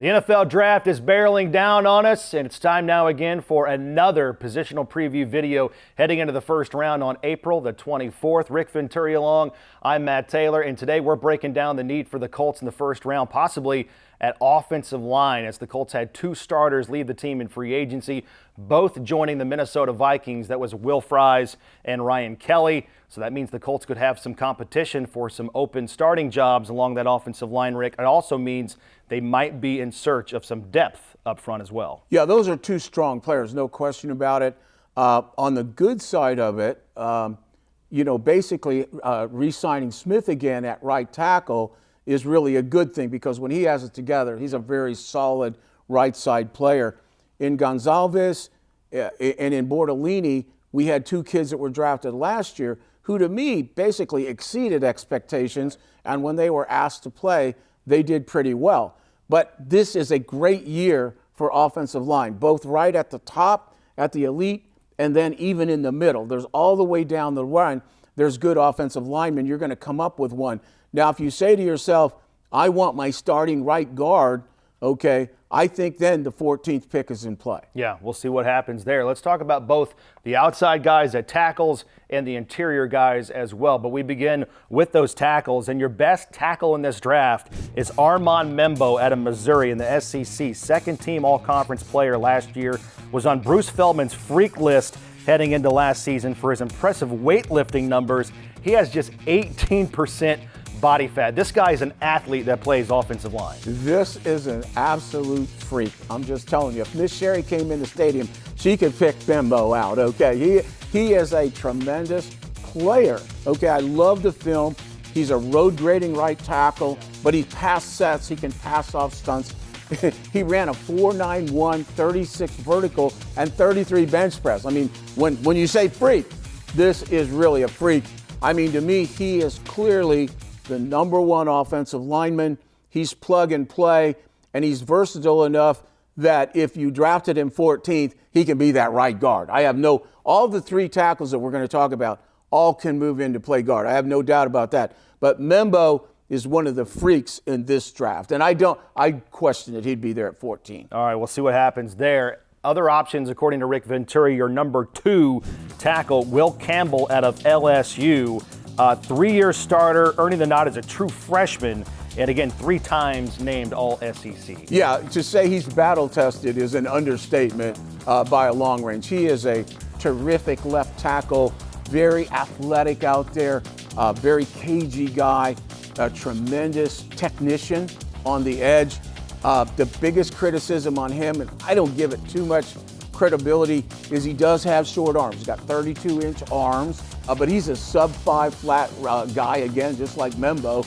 The NFL draft is barreling down on us, and it's time now again for another positional preview video heading into the first round on April the 24th. Rick Venturi along, I'm Matt Taylor, and today we're breaking down the need for the Colts in the first round, possibly at offensive line, as the Colts had two starters leave the team in free agency, both joining the Minnesota Vikings. That was Will Fries and Ryan Kelly. So that means the Colts could have some competition for some open starting jobs along that offensive line, Rick. It also means they might be in search of some depth up front as well. Yeah, those are two strong players, no question about it. On the good side of it, basically re-signing Smith again at right tackle is really a good thing, because when he has it together, he's a very solid right side player. In Gonzalez and in Bortolini, we had two kids that were drafted last year who, to me, basically exceeded expectations, and when they were asked to play, they did pretty well. But this is a great year for offensive line, both right at the top, at the elite, and then even in the middle. There's all the way down the line, there's good offensive linemen. You're going to come up with one. Now, if you say to yourself, I want my starting right guard, okay, I think then the 14th pick is in play. Yeah, we'll see what happens there. Let's talk about both the outside guys at tackles and the interior guys as well. But we begin with those tackles, and your best tackle in this draft is Armand Membo out of Missouri in the SEC. Second-team all-conference player last year, was on Bruce Feldman's freak list heading into last season for his impressive weightlifting numbers. He has just 18% body fat. This guy is an athlete that plays offensive line. This is an absolute freak. I'm just telling you, if Miss Sherry came in the stadium, she could pick Membo out, okay? He is a tremendous player, okay? I love the film. He's a road grading right tackle, but he pass sets. He can pass off stunts. He ran a 4.91, 36 vertical, and 33 bench press. I mean, when you say freak, this is really a freak. I mean, to me, he is clearly the number one offensive lineman. He's plug and play, and he's versatile enough that if you drafted him 14th, he can be that right guard. All the three tackles that we're going to talk about all can move into play guard. I have no doubt about that. But Membo is one of the freaks in this draft, and I question that he'd be there at 14. All right, we'll see what happens there. Other options, according to Rick Venturi, your number 2 tackle, Will Campbell out of LSU. 3-year starter, earning the nod as a true freshman, and again, 3 times named All-SEC. Yeah, to say he's battle-tested is an understatement by a long range. He is a terrific left tackle, very athletic out there, very cagey guy, a tremendous technician on the edge. The biggest criticism on him, and I don't give it too much credibility, is he does have short arms. He's got 32-inch arms, but he's a sub-5 flat guy, again, just like Membo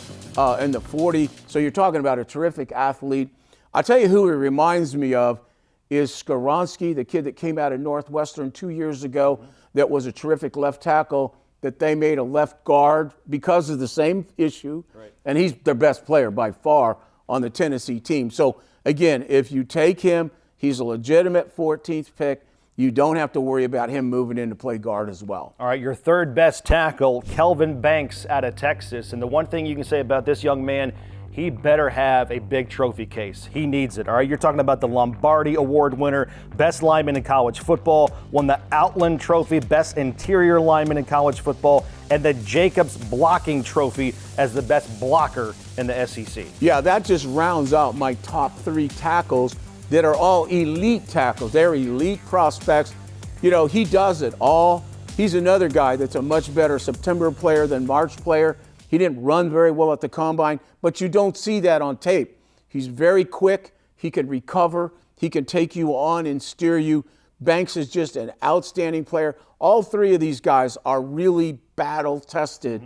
in the 40. So you're talking about a terrific athlete. I'll tell you who he reminds me of is Skoronsky, the kid that came out of Northwestern 2 years ago that was a terrific left tackle that they made a left guard because of the same issue. Right. And he's their best player by far on the Tennessee team. So, again, if you take him, he's a legitimate 14th pick. You don't have to worry about him moving in to play guard as well. All right, your third best tackle, Kelvin Banks out of Texas. And the one thing you can say about this young man, he better have a big trophy case. He needs it, all right? You're talking about the Lombardi Award winner, best lineman in college football, won the Outland Trophy, best interior lineman in college football, and the Jacobs Blocking Trophy as the best blocker in the SEC. Yeah, that just rounds out my top 3 tackles that are all elite tackles. They're elite prospects. You know, he does it all. He's another guy that's a much better September player than March player. He didn't run very well at the combine, but you don't see that on tape. He's very quick. He can recover. He can take you on and steer you. Banks is just an outstanding player. All 3 of these guys are really battle-tested,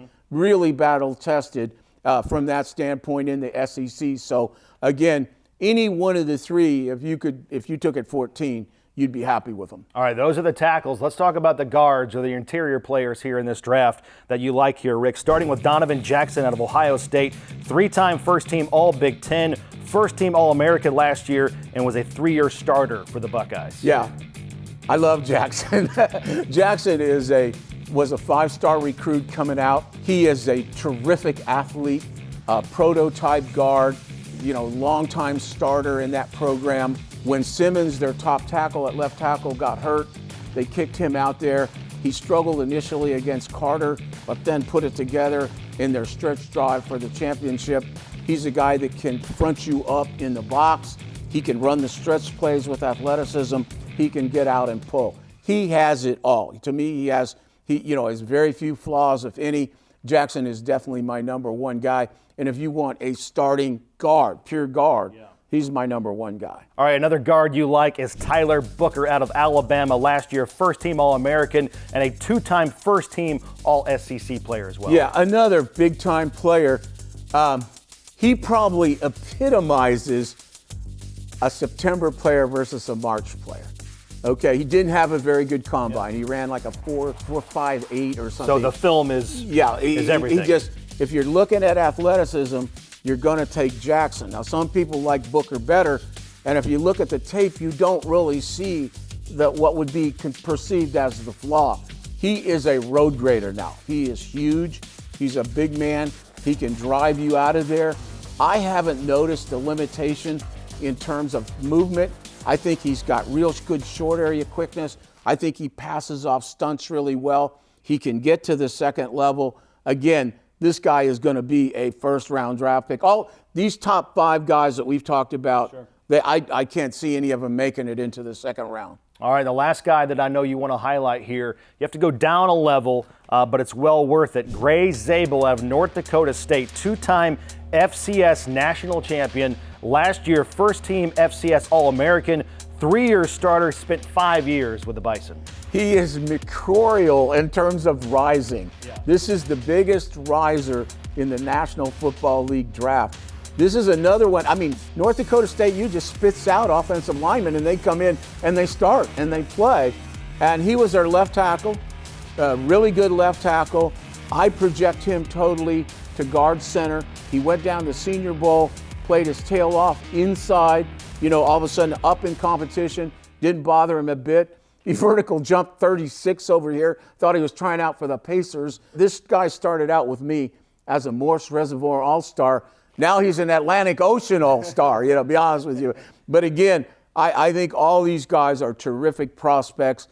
from that standpoint in the SEC. So, again, any one of the 3, if you took at 14, you'd be happy with them. All right, those are the tackles. Let's talk about the guards or the interior players here in this draft that you like here, Rick. Starting with Donovan Jackson out of Ohio State, 3-time first-team All-Big Ten, first-team All-American last year, and was a 3-year starter for the Buckeyes. Yeah, I love Jackson. Jackson was a 5-star recruit coming out. He is a terrific athlete, prototype guard. longtime starter in that program. When Simmons, their top tackle at left tackle, got hurt, they kicked him out there. He struggled initially against Carter, but then put it together in their stretch drive for the championship. He's a guy that can front you up in the box. He can run the stretch plays with athleticism. He can get out and pull. He has it all. To me, he has very few flaws, if any. Jackson is definitely my number one guy. And if you want a starting guard, pure guard, he's my number one guy. All right, another guard you like is Tyler Booker out of Alabama, last year first-team All-American and a two-time first-team All-SEC player as well. Yeah, another big-time player. He probably epitomizes a September player versus a March player. Okay, he didn't have a very good combine. He ran like a 4.58 or something. So the film is everything. If you're looking at athleticism, you're going to take Jackson. Now, some people like Booker better, and if you look at the tape, you don't really see what would be perceived as the flaw. He is a road grader now. He is huge. He's a big man. He can drive you out of there. I haven't noticed the limitation in terms of movement. I think he's got real good short area quickness. I think he passes off stunts really well. He can get to the second level. Again, this guy is going to be a first-round draft pick. All these top 5 guys that we've talked about, I can't see any of them making it into the second round. All right, the last guy that I know you want to highlight here, you have to go down a level, but it's well worth it. Gray Zabel out of North Dakota State, two-time FCS national champion. Last year, first-team FCS All-American, 3-year starter, spent 5 years with the Bison. He is mercurial in terms of rising. This is the biggest riser in the National Football League draft. This is another one. I mean, North Dakota State, you just spits out offensive linemen, and they come in and they start and they play. And he was their left tackle, really good left tackle. I project him totally to guard center. He went down to Senior Bowl, played his tail off inside, all of a sudden up in competition, didn't bother him a bit. He vertical jumped 36 over here, thought he was trying out for the Pacers. This guy started out with me as a Morse Reservoir All-Star. Now he's an Atlantic Ocean All-Star, to be honest with you. But again, I think all these guys are terrific prospects.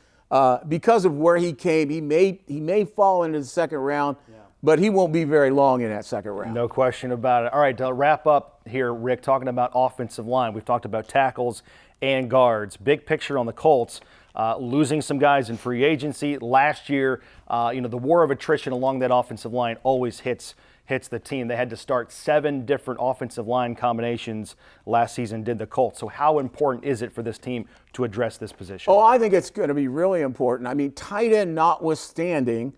Because of where he came, he may fall into the second round, but he won't be very long in that second round. No question about it. All right, to wrap up here, Rick, talking about offensive line. We've talked about tackles and guards. Big picture on the Colts, losing some guys in free agency. Last year, the war of attrition along that offensive line always hits the team. They had to start 7 different offensive line combinations last season, did the Colts. So how important is it for this team to address this position? Oh, I think it's going to be really important. I mean, tight end notwithstanding,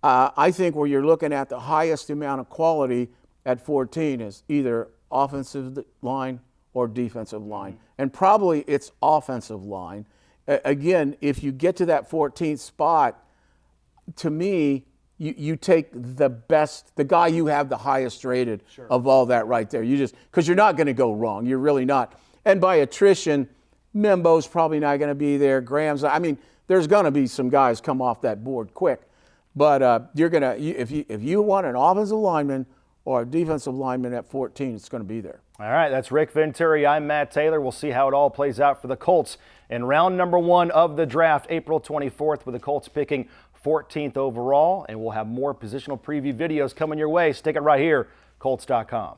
I think where you're looking at the highest amount of quality at 14 is either offensive line or defensive line. And probably it's offensive line. Again, if you get to that 14th spot, to me, you take the best, the guy you have the highest rated of all that right there. Because you're not going to go wrong. You're really not. And by attrition, Membo's probably not going to be there. Graham's, there's going to be some guys come off that board quick. But if you want an offensive lineman or a defensive lineman at 14, it's going to be there. All right, that's Rick Venturi. I'm Matt Taylor. We'll see how it all plays out for the Colts in round number 1 of the draft, April 24th, with the Colts picking 14th overall. And we'll have more positional preview videos coming your way. Stick it right here, Colts.com.